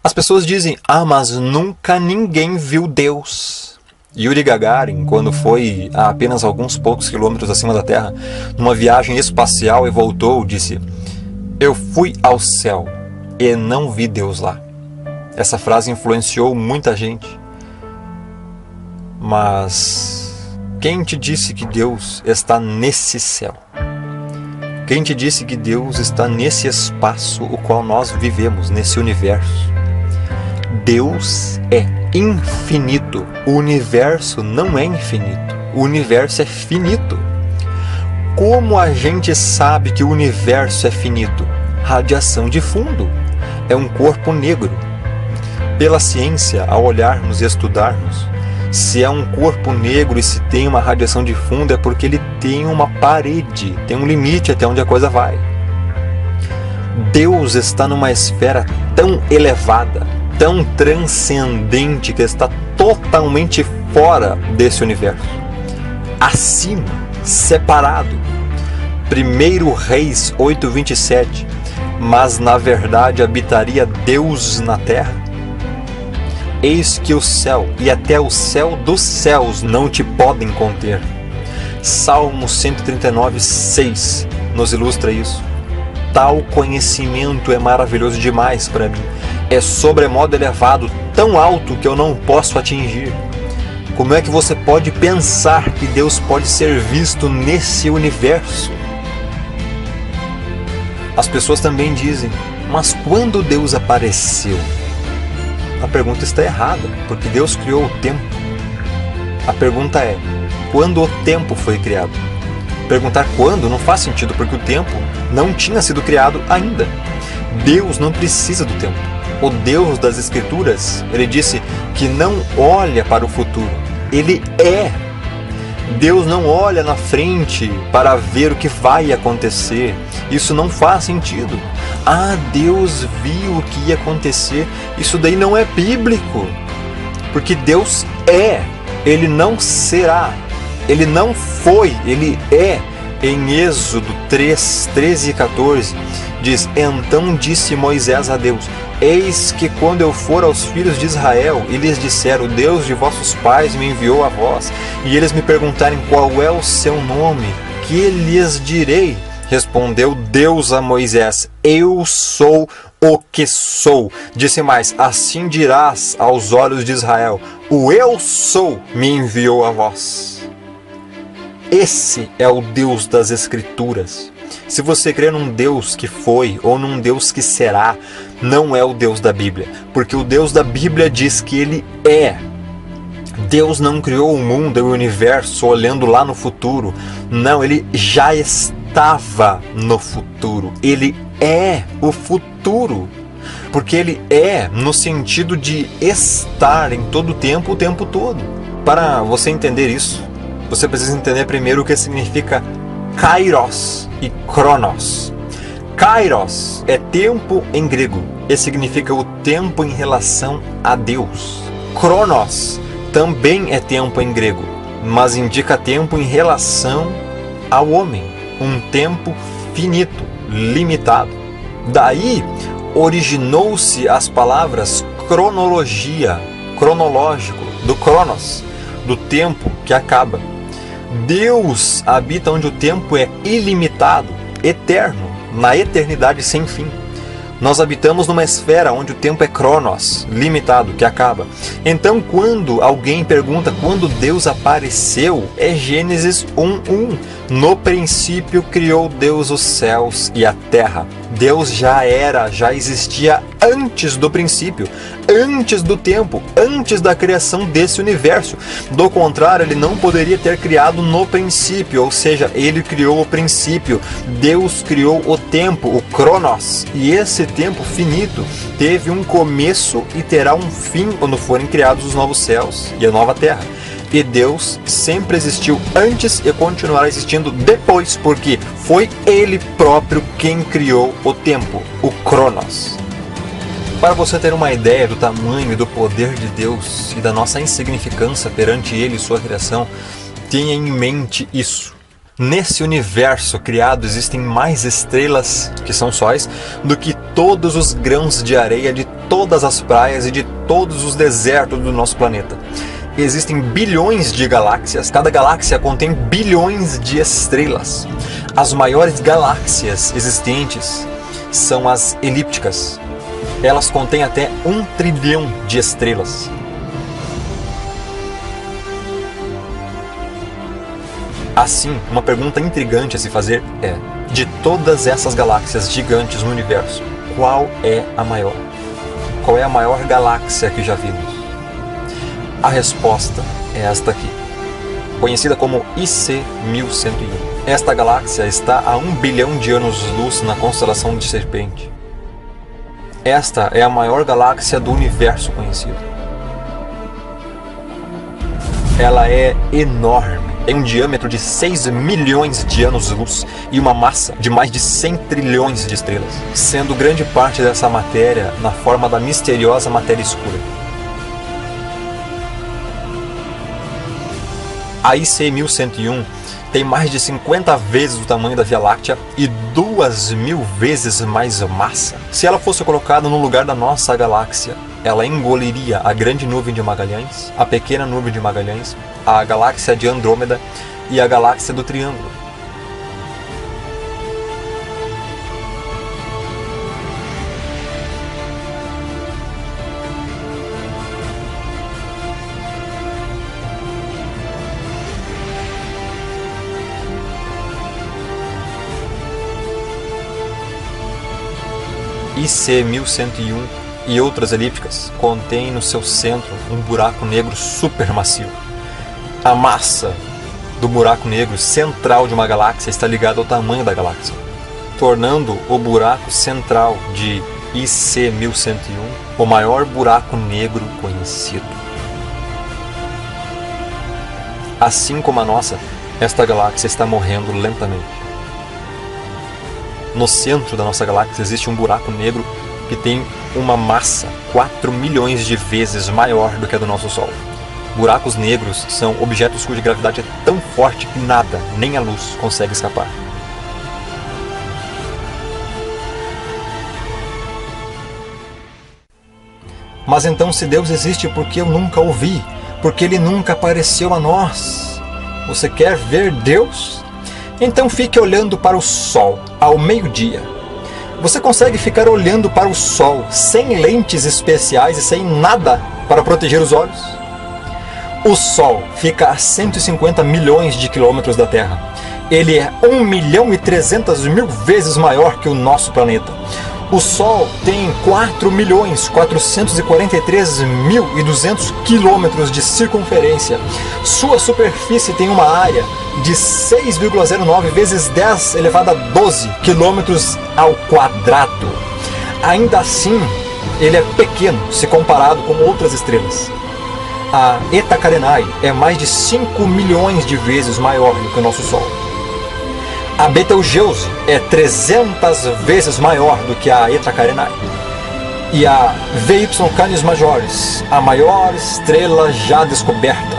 As pessoas dizem, mas nunca ninguém viu Deus. Yuri Gagarin, quando foi a apenas alguns poucos quilômetros acima da Terra, numa viagem espacial e voltou, disse: eu fui ao céu e não vi Deus lá. Essa frase influenciou muita gente. Mas quem te disse que Deus está nesse céu? Quem te disse que Deus está nesse espaço o qual nós vivemos, nesse universo? Deus é infinito. O universo não é infinito. O universo é finito. Como a gente sabe que o universo é finito? Radiação de fundo. É um corpo negro. Pela ciência, ao olharmos e estudarmos, se é um corpo negro e se tem uma radiação de fundo, é porque ele tem uma parede, tem um limite até onde a coisa vai. Deus está numa esfera tão elevada, tão transcendente, que está totalmente fora desse universo. Acima, separado. 1 Reis 8:27. Mas na verdade habitaria Deus na terra? Eis que o céu e até o céu dos céus não te podem conter. Salmo 139:6 nos ilustra isso. Tal conhecimento é maravilhoso demais para mim. É sobremodo elevado, tão alto que eu não posso atingir. Como é que você pode pensar que Deus pode ser visto nesse universo? As pessoas também dizem, mas quando Deus apareceu? A pergunta está errada, porque Deus criou o tempo. A pergunta é, quando o tempo foi criado? Perguntar quando não faz sentido, porque o tempo não tinha sido criado ainda. Deus não precisa do tempo. O Deus das Escrituras, ele disse que não olha para o futuro. Ele é. Deus não olha na frente para ver o que vai acontecer. Isso não faz sentido. Deus viu o que ia acontecer. Isso daí não é bíblico. Porque Deus é. Ele não será. Ele não foi. Ele é. Em Êxodo 3, 13 e 14, diz: então disse Moisés a Deus: eis que quando eu for aos filhos de Israel e lhes disser, o Deus de vossos pais me enviou a vós, e eles me perguntarem qual é o seu nome, que lhes direi? Respondeu Deus a Moisés: eu sou o que sou. Disse mais: assim dirás aos olhos de Israel, o eu sou me enviou a vós. Esse é o Deus das Escrituras. Se você crê num Deus que foi ou num Deus que será, não é o Deus da Bíblia, porque o Deus da Bíblia diz que ele é. Deus não criou o mundo e o universo olhando lá no futuro. Não, ele já estava no futuro. Ele é o futuro. Porque ele é no sentido de estar em todo o tempo todo. Para você entender isso, você precisa entender primeiro o que significa Kairos e Cronos. Kairos é tempo em grego e significa o tempo em relação a Deus. Cronos também é tempo em grego, mas indica tempo em relação ao homem. Um tempo finito, limitado. Daí originou-se as palavras cronologia, cronológico, do Cronos, do tempo que acaba. Deus habita onde o tempo é ilimitado, eterno, na eternidade sem fim. Nós habitamos numa esfera onde o tempo é Cronos, limitado, que acaba. Então, quando alguém pergunta quando Deus apareceu, é Gênesis 1:1. No princípio criou Deus os céus e a terra. Deus já existia antes do princípio, antes do tempo, antes da criação desse universo. Do contrário, ele não poderia ter criado no princípio, ou seja, ele criou o princípio. Deus criou o tempo, o Cronos, e esse tempo finito teve um começo e terá um fim quando forem criados os novos céus e a nova terra. E Deus sempre existiu antes e continuará existindo depois, porque foi Ele próprio quem criou o tempo, o Cronos. Para você ter uma ideia do tamanho e do poder de Deus e da nossa insignificância perante Ele e sua criação, tenha em mente isso. Nesse universo criado existem mais estrelas, que são sóis, do que todos os grãos de areia de todas as praias e de todos os desertos do nosso planeta. Existem bilhões de galáxias, cada galáxia contém bilhões de estrelas. As maiores galáxias existentes são as elípticas. Elas contêm até 1 trilhão de estrelas. Assim, uma pergunta intrigante a se fazer é: de todas essas galáxias gigantes no universo, qual é a maior? Qual é a maior galáxia que já vimos? A resposta é esta aqui, conhecida como IC 1101. Esta galáxia está a 1 bilhão de anos-luz na constelação de Serpente. Esta é a maior galáxia do universo conhecido. Ela é enorme. Tem um diâmetro de 6 milhões de anos-luz e uma massa de mais de 100 trilhões de estrelas, sendo grande parte dessa matéria na forma da misteriosa matéria escura. A IC 1101 tem mais de 50 vezes o tamanho da Via Láctea e 2.000 vezes mais massa. Se ela fosse colocada no lugar da nossa galáxia, ela engoliria a grande nuvem de Magalhães, a pequena nuvem de Magalhães, a galáxia de Andrômeda e a galáxia do Triângulo. IC 1101 e outras elípticas contêm no seu centro um buraco negro supermassivo. A massa do buraco negro central de uma galáxia está ligada ao tamanho da galáxia, tornando o buraco central de IC 1101 o maior buraco negro conhecido. Assim como a nossa, esta galáxia está morrendo lentamente. No centro da nossa galáxia existe um buraco negro que tem uma massa 4 milhões de vezes maior do que a do nosso Sol. Buracos negros são objetos cuja gravidade é tão forte que nada, nem a luz, consegue escapar. Mas então, se Deus existe, por que eu nunca o vi? Porque Ele nunca apareceu a nós? Você quer ver Deus? Então fique olhando para o Sol ao meio-dia. Você consegue ficar olhando para o Sol sem lentes especiais e sem nada para proteger os olhos? O Sol fica a 150 milhões de quilômetros da Terra. Ele é 1.300.000 vezes maior que o nosso planeta. O Sol tem 4.443.200 quilômetros de circunferência. Sua superfície tem uma área de 6,09 vezes 10 elevado a 12 quilômetros ao quadrado. Ainda assim, ele é pequeno se comparado com outras estrelas. A Eta Carinae é mais de 5 milhões de vezes maior do que o nosso Sol. A Betelgeuse é 300 vezes maior do que a Eta Carinae. E a VY Canis Majoris, a maior estrela já descoberta,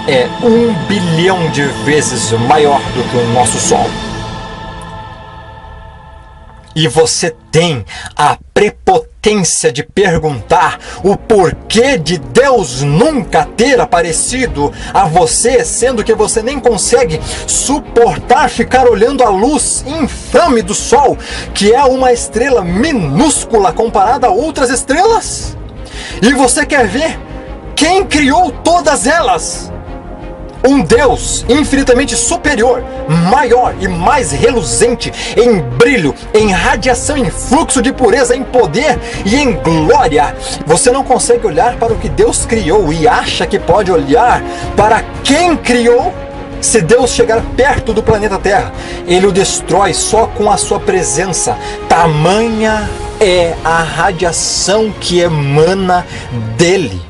é 1 bilhão de vezes maior do que o nosso Sol. E você tem a prepotência de perguntar o porquê de Deus nunca ter aparecido a você, sendo que você nem consegue suportar ficar olhando a luz infame do Sol, que é uma estrela minúscula comparada a outras estrelas? E você quer ver quem criou todas elas? Um Deus infinitamente superior, maior e mais reluzente em brilho, em radiação, em fluxo de pureza, em poder e em glória. Você não consegue olhar para o que Deus criou e acha que pode olhar para quem criou? Se Deus chegar perto do planeta Terra, Ele o destrói só com a sua presença. Tamanha é a radiação que emana dele.